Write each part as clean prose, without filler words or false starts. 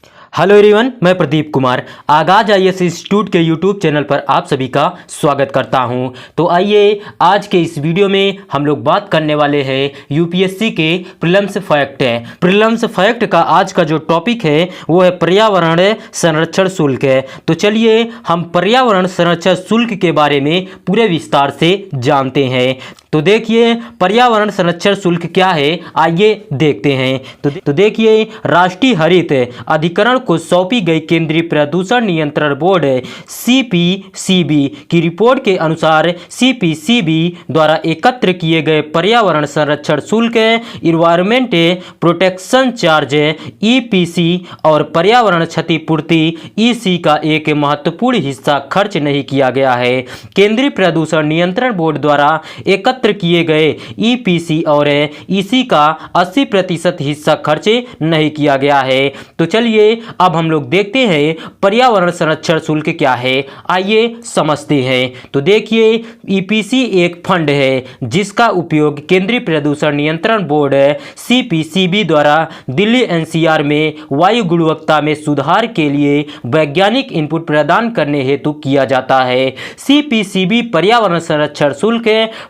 Hello everyone, मैं प्रदीप कुमार आगाज IAS institute के यूट्यूब चैनल पर आप सभी का स्वागत करता हूं। तो आइए आज के इस वीडियो में हम लोग बात करने वाले हैं यूपीएससी के प्रीलिम्स फैक्ट है। प्रीलिम्स फैक्ट का आज का जो टॉपिक है वो है पर्यावरण संरक्षण शुल्क है। तो चलिए हम पर्यावरण संरक्षण शुल्क के बारे में पूरे विस्तार से जानते हैं। तो देखिए पर्यावरण संरक्षण शुल्क क्या है, आइए देखते हैं। तो देखिए राष्ट्रीय हरित अधिकरण को सौंपी गई केंद्रीय प्रदूषण नियंत्रण बोर्ड सीपीसीबी की रिपोर्ट के अनुसार सीपीसीबी द्वारा एकत्र किए गए पर्यावरण संरक्षण शुल्क इन्वायरमेंट प्रोटेक्शन चार्ज ईपीसी और पर्यावरण क्षतिपूर्ति ईसी का एक महत्वपूर्ण हिस्सा खर्च नहीं किया गया है। केंद्रीय प्रदूषण नियंत्रण बोर्ड द्वारा एकत्र किए गए ईपीसी और ईसी का 80% हिस्सा खर्च नहीं किया गया है। तो चलिए अब हम लोग देखते हैं पर्यावरण संरक्षण शुल्क क्या है, आइए समझते हैं। तो देखिए ईपीसी एक फंड है जिसका उपयोग केंद्रीय प्रदूषण नियंत्रण बोर्ड सीपीसीबी द्वारा दिल्ली एनसीआर में वायु गुणवत्ता में सुधार के लिए वैज्ञानिक इनपुट प्रदान करने हेतु किया जाता है। सीपीसीबी पर्यावरण संरक्षण शुल्क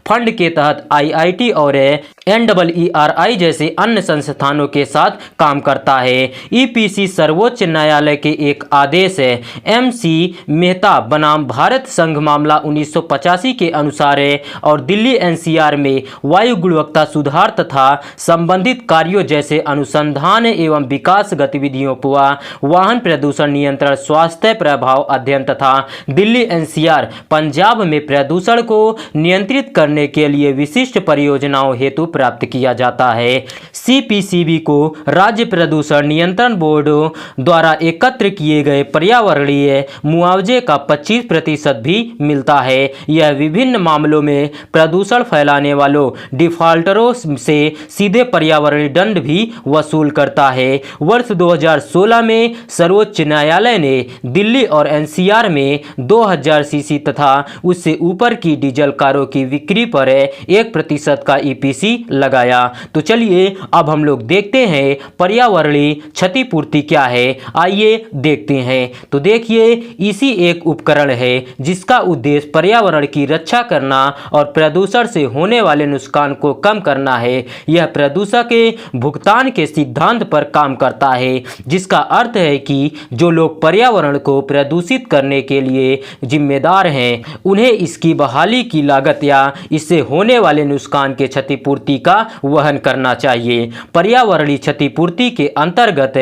फंड के तहत आईआईटी और एनईआरआई जैसे अन्य संस्थानों के साथ काम करता है। ईपीसी सर्वोच्च न्यायालय के एक आदेश है एमसी मेहता बनाम भारत संघ मामला 1985 के अनुसार है और दिल्ली एनसीआर में वायु गुणवत्ता सुधार तथा संबंधित कार्यों जैसे अनुसंधान एवं विकास गतिविधियों वाहन प्रदूषण नियंत्रण स्वास्थ्य प्रभाव अध्ययन तथा दिल्ली एनसीआर पंजाब में प्रदूषण को नियंत्रित करने के लिए विशिष्ट परियोजनाओं हेतु प्राप्त किया जाता है। सीपीसीबी को राज्य प्रदूषण नियंत्रण बोर्ड द्वारा एकत्र किए गए पर्यावरणीय मुआवजे का 25% भी मिलता है। यह विभिन्न मामलों में प्रदूषण फैलाने वालों डिफॉल्टरों से सीधे पर्यावरणीय दंड भी वसूल करता है। वर्ष 2016 में सर्वोच्च न्यायालय ने दिल्ली और एनसीआर में 2000 सीसी तथा उससे ऊपर की डीजल कारों की बिक्री पर 1% का ईपीसी लगाया। तो चलिए अब हम लोग देखते हैं पर्यावरणीय क्षतिपूर्ति क्या है, आइए देखते हैं। तो देखिए इसी एक उपकरण है जिसका उद्देश्य पर्यावरण की रक्षा करना और प्रदूषण से होने वाले नुकसान को कम करना है। यह प्रदूषण के भुगतान के सिद्धांत पर काम करता है, जिसका अर्थ है कि जो लोग पर्यावरण को प्रदूषित करने के लिए जिम्मेदार हैं उन्हें इसकी बहाली की लागत या इससे होने वाले नुकसान के क्षतिपूर्ति का वहन करना चाहिए। पर्यावरणीय क्षतिपूर्ति के अंतर्गत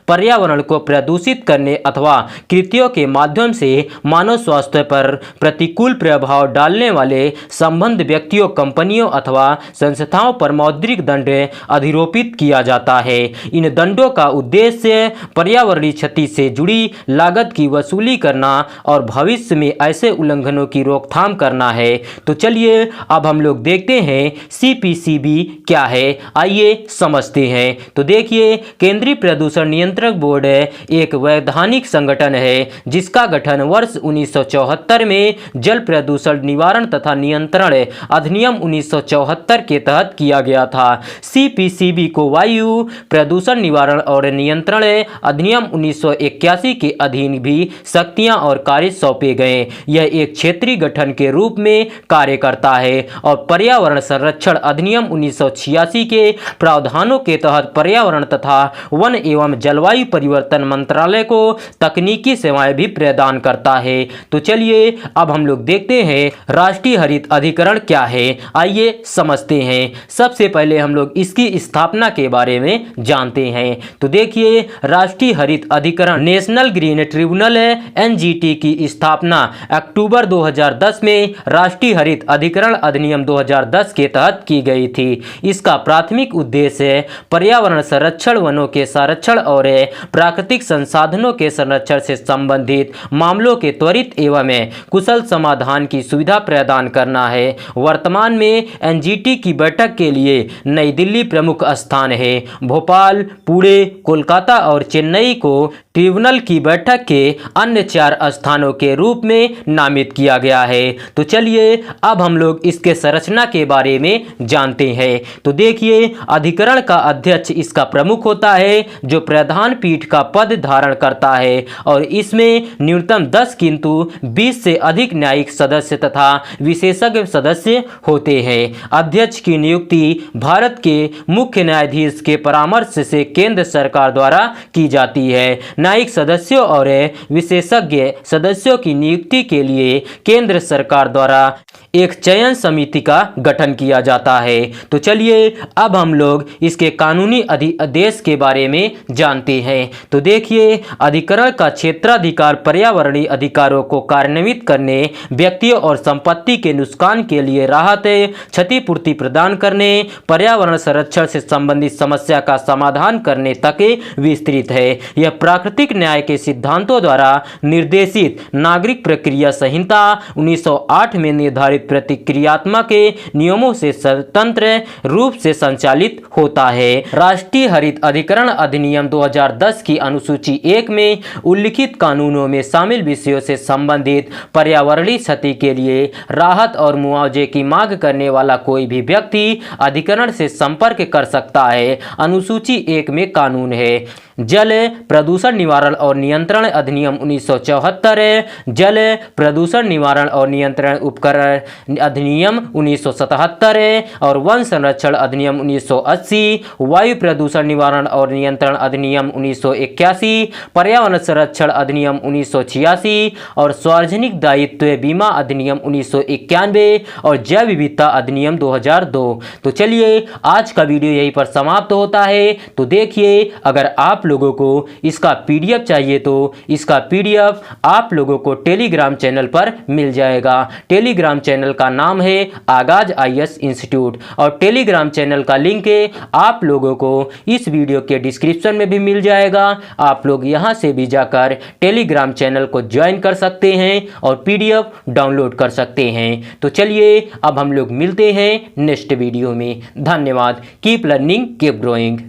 पर्यावरण को प्रदूषित करने अथवा कृत्यों के माध्यम से मानव स्वास्थ्य पर प्रतिकूल प्रभाव डालने वाले संबद्ध व्यक्तियों, कंपनियों अथवा संस्थाओं पर मौद्रिक दंड अधिरोपित किया जाता है। इन दंडों का उद्देश्य पर्यावरणीय क्षति से जुड़ी लागत की वसूली करना और भविष्य में ऐसे उल्लंघनों की रोकथाम करना है। तो चलिए अब हम लोग देखते हैं सीपीसीबी क्या है, आइए समझते हैं। तो देखिए केंद्रीय प्रदूषण नियंत्रण बोर्ड एक वैधानिक संगठन है जिसका गठन वर्ष 1974 में जल प्रदूषण निवारण तथा नियंत्रण अधिनियम 1974 के तहत किया गया था। सीपीसीबी को वायु प्रदूषण निवारण और नियंत्रण अधिनियम 1981 के अधीन भी शक्तियां और कार्य सौंपे गए। यह एक क्षेत्रीय गठन के रूप में कार्य करता है और पर्यावरण संरक्षण अधिनियम 1986 के प्रावधानों के तहत पर्यावरण तथा वन एवं जलवायु परिवर्तन मंत्रालय को तकनीकी सेवाएं भी प्रदान करता है। तो चलिए अब हम लोग देखते हैं राष्ट्रीय हरित अधिकरण क्या है, आइए समझते हैं। सबसे पहले हम लोग इसकी स्थापना के बारे में जानते हैं। तो देखिए राष्ट्रीय हरित अधिकरण नेशनल ग्रीन ट्रिब्यूनल एनजीटी की स्थापना अक्टूबर 2010 में राष्ट्रीय हरित अधिकरण अधिनियम 2010 के तहत की गई थी। इसका प्राथमिक उद्देश्य पर्यावरण संरक्षण, वनों के संरक्षण और प्राकृतिक संसाधनों के संरक्षण से संबंधित मामलों के त्वरित एवं कुशल समाधान की सुविधा प्रदान करना है। वर्तमान में एनजीटी की बैठक के लिए नई दिल्ली प्रमुख स्थान है। भोपाल, पुणे, कोलकाता और चेन्नई को ट्रिब्यूनल की बैठक के अन्य 4 स्थानों के रूप में नामित किया गया है। तो चलिए अब हम लोग इसके संरचना के बारे में जानते हैं। तो देखिए, अधिकरण का अध्यक्ष इसका प्रमुख होता है जो प्रधान पीठ का पद धारण करता है और इसमें न्यूनतम 10 किंतु 20 से अधिक न्यायिक सदस्य तथा विशेषज्ञ सदस्य होते हैं। अध्यक्ष की नियुक्ति भारत के मुख्य न्यायाधीश के परामर्श से केंद्र सरकार द्वारा की जाती है। न्यायिक सदस्यों और विशेषज्ञ सदस्यों की नियुक्ति के लिए केंद्र सरकार द्वारा एक चयन समिति का गठन किया जाता है। तो चलिए अब हम लोग इसके कानूनी आदेश के बारे में जानते हैं। तो देखिए, अधिकरण का क्षेत्राधिकार पर्यावरणीय अधिकारों को कार्यान्वित करने, व्यक्तियों और संपत्ति के नुकसान के लिए राहत क्षतिपूर्ति प्रदान करने, पर्यावरण संरक्षण से संबंधित समस्या का समाधान करने तक विस्तृत है। यह प्राकृतिक न्याय के सिद्धांतों द्वारा निर्देशित नागरिक प्रक्रिया संहिता 1908 में निर्धारित प्रतिक्रियात्मक नियमों से स्वतंत्र रूप से संचालित होता है। राष्ट्रीय हरित अधिकरण अधिनियम 2010 की अनुसूची 1 में उल्लिखित कानूनों में शामिल विषयों से संबंधित पर्यावरणीय क्षति के लिए राहत और मुआवजे की मांग करने वाला कोई भी व्यक्ति अधिकरण से संपर्क कर सकता है। अनुसूची 1 में कानून है जल प्रदूषण निवारण और नियंत्रण अधिनियम 1974, जल प्रदूषण निवारण और नियंत्रण उपकरण अधिनियम 1977 और वन संरक्षण अधिनियम 1980, वायु प्रदूषण निवारण और नियंत्रण अधिनियम 1981, पर्यावरण संरक्षण अधिनियम 1986 और सार्वजनिक दायित्व बीमा अधिनियम 1991 और जैव विविधता अधिनियम 2002। तो चलिए आज का वीडियो यहीं पर समाप्त होता है। तो देखिए, अगर आप लोगों को इसका पीडीएफ चाहिए तो इसका पीडीएफ आप लोगों को टेलीग्राम चैनल पर मिल जाएगा। टेलीग्राम चैनल का नाम है आगाज आईएएस इंस्टीट्यूट और टेलीग्राम चैनल का लिंक आप लोगों को इस वीडियो के डिस्क्रिप्शन में भी मिल जाएगा। आप लोग यहां से भी जाकर टेलीग्राम चैनल को ज्वाइन कर सकते हैं और पीडीएफ डाउनलोड कर सकते हैं। तो चलिए अब हम लोग मिलते हैं नेक्स्ट वीडियो में। धन्यवाद। Keep learning, keep growing.